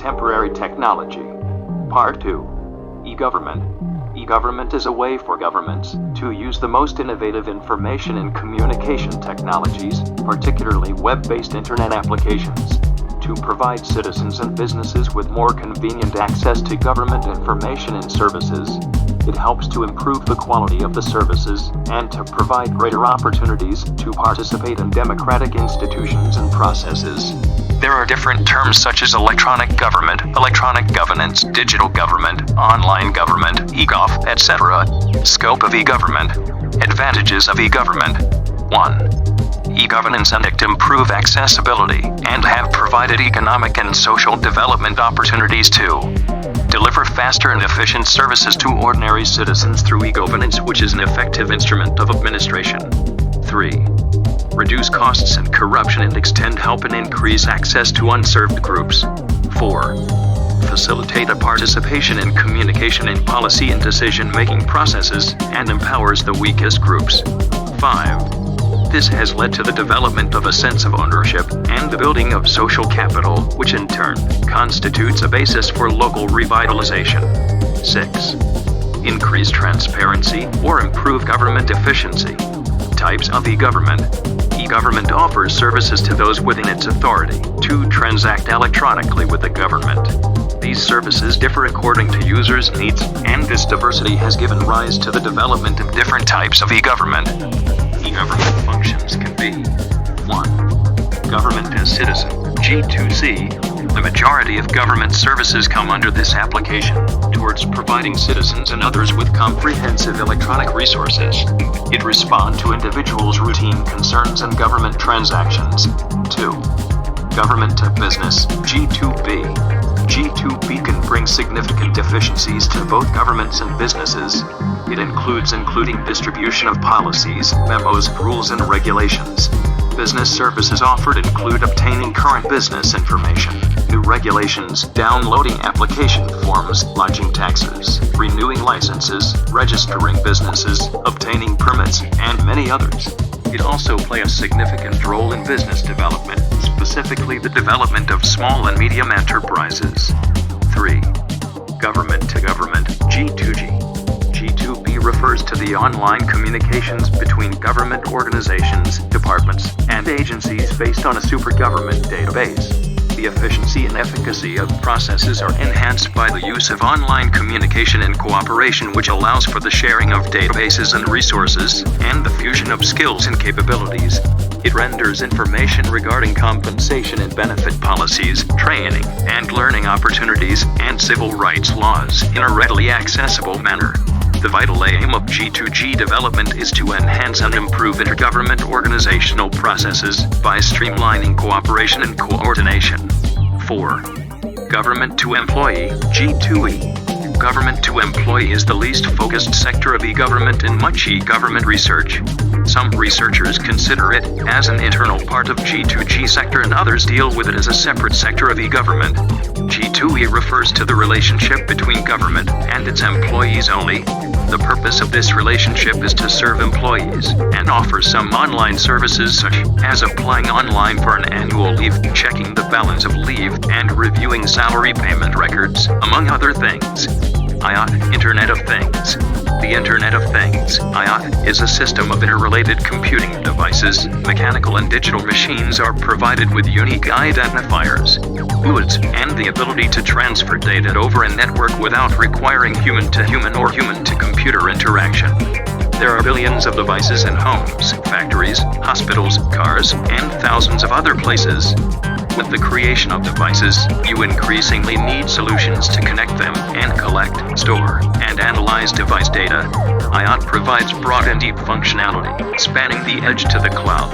contemporary technology. Part 2. E-government. E-government is a way for governments to use the most innovative information and communication technologies, particularly web-based internet applications, to provide citizens and businesses with more convenient access to government information and services. It helps to improve the quality of the services and to provide greater opportunities to participate in democratic institutions and processes. There are different terms such as electronic government, electronic governance, digital government, online government, e-gov, etc. Scope of e-government. Advantages of e-government. 1. E-governance and improve accessibility and have provided economic and social development opportunities too. Deliver faster and efficient services to ordinary citizens through e-governance, which is an effective instrument of administration. 3. Reduce costs and corruption and extend help and increase access to unserved groups. 4. Facilitate a participation in communication in policy and decision-making processes and empowers the weakest groups. 5. This has led to the development of a sense of ownership and the building of social capital, which in turn constitutes a basis for local revitalization. 6. Increase transparency or improve government efficiency. Types of e-government. E-government offers services to those within its authority to transact electronically with the government. These services differ according to users' needs, and this diversity has given rise to the development of different types of e-government. E-government functions can be 1. Government as citizen, G2C. The majority of government services come under this application, towards providing citizens and others with comprehensive electronic resources. It responds to individuals' routine concerns and government transactions. 2. Government to business, G2B. G2B can bring significant efficiencies to both governments and businesses. It including distribution of policies, memos, rules, and regulations. Business services offered include obtaining current business information, new regulations, downloading application forms, lodging taxes, renewing licenses, registering businesses, obtaining permits, and many others. It also plays a significant role in business development, specifically the development of small and medium enterprises. 3. Government to government, G2G. G2B refers to the online communications between government organizations, departments, and agencies based on a supergovernment database. The efficiency and efficacy of processes are enhanced by the use of online communication and cooperation, which allows for the sharing of databases and resources, and the fusion of skills and capabilities. It renders information regarding compensation and benefit policies, training and learning opportunities, and civil rights laws in a readily accessible manner. The vital aim of G2G development is to enhance and improve intergovernment organizational processes by streamlining cooperation and coordination. 4. Government to employee, G2E. Government to employee is the least focused sector of e-government in much e-government research. Some researchers consider it as an internal part of G2G sector, and others deal with it as a separate sector of e-government. G2E refers to the relationship between government and its employees only. The purpose of this relationship is to serve employees and offer some online services such as applying online for an annual leave, checking the balance of leave, and reviewing salary payment records, among other things. IoT, Internet of Things. The Internet of Things, IoT, is a system of interrelated computing devices. Mechanical and digital machines are provided with unique identifiers, UIDs, and the ability to transfer data over a network without requiring human-to-human or human-to-computer interaction. There are billions of devices in homes, factories, hospitals, cars, and thousands of other places. With the creation of devices, you increasingly need solutions to connect them and collect, store, and analyze device data. IoT provides broad and deep functionality, spanning the edge to the cloud.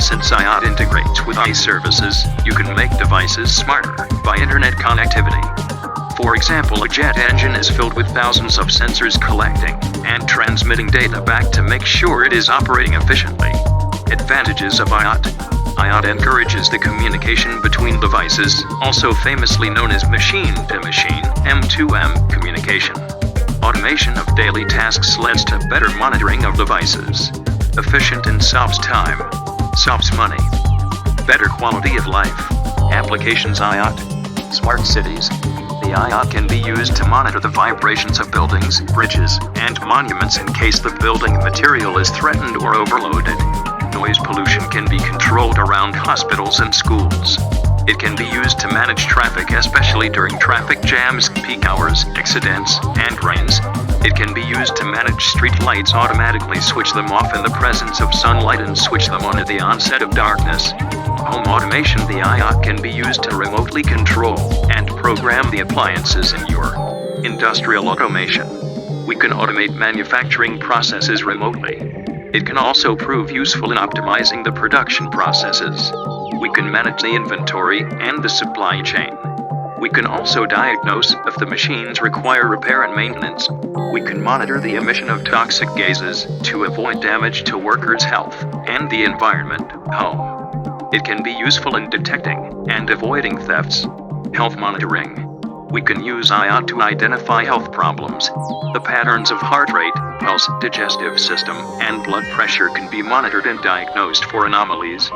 Since IoT integrates with services, you can make devices smarter by internet connectivity. For example, a jet engine is filled with thousands of sensors collecting and transmitting data back to make sure it is operating efficiently. Advantages of IoT. IoT encourages the communication between devices, also famously known as machine-to-machine, M2M, communication. Automation of daily tasks leads to better monitoring of devices. Efficient and saves time. Saves money. Better quality of life. Applications IoT. Smart cities. The IoT can be used to monitor the vibrations of buildings, bridges, and monuments in case the building material is threatened or overloaded. Noise pollution can be controlled around hospitals and schools. It can be used to manage traffic, especially during traffic jams, peak hours, accidents, and rains. It can be used to manage street lights, automatically switch them off in the presence of sunlight and switch them on at the onset of darkness. Home automation. The IoT can be used to remotely control and program the appliances in your industrial automation. We can automate manufacturing processes remotely. It can also prove useful in optimizing the production processes. We can manage the inventory and the supply chain. We can also diagnose if the machines require repair and maintenance. We can monitor the emission of toxic gases to avoid damage to workers' health and the environment. Home. It can be useful in detecting and avoiding thefts. Health monitoring. We can use IoT to identify health problems. The patterns of heart rate, pulse, digestive system, and blood pressure can be monitored and diagnosed for anomalies.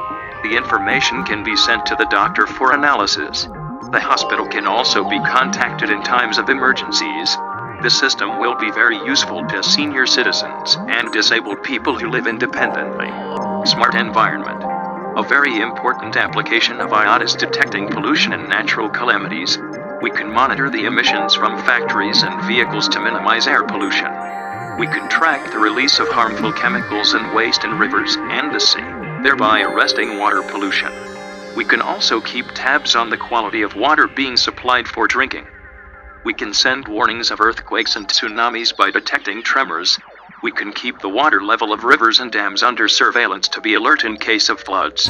The information can be sent to the doctor for analysis. The hospital can also be contacted in times of emergencies. The system will be very useful to senior citizens and disabled people who live independently. Smart environment. A very important application of IoT is detecting pollution and natural calamities. We can monitor the emissions from factories and vehicles to minimize air pollution. We can track the release of harmful chemicals and waste in rivers and the sea, thereby arresting water pollution. We can also keep tabs on the quality of water being supplied for drinking. We can send warnings of earthquakes and tsunamis by detecting tremors. We can keep the water level of rivers and dams under surveillance to be alert in case of floods.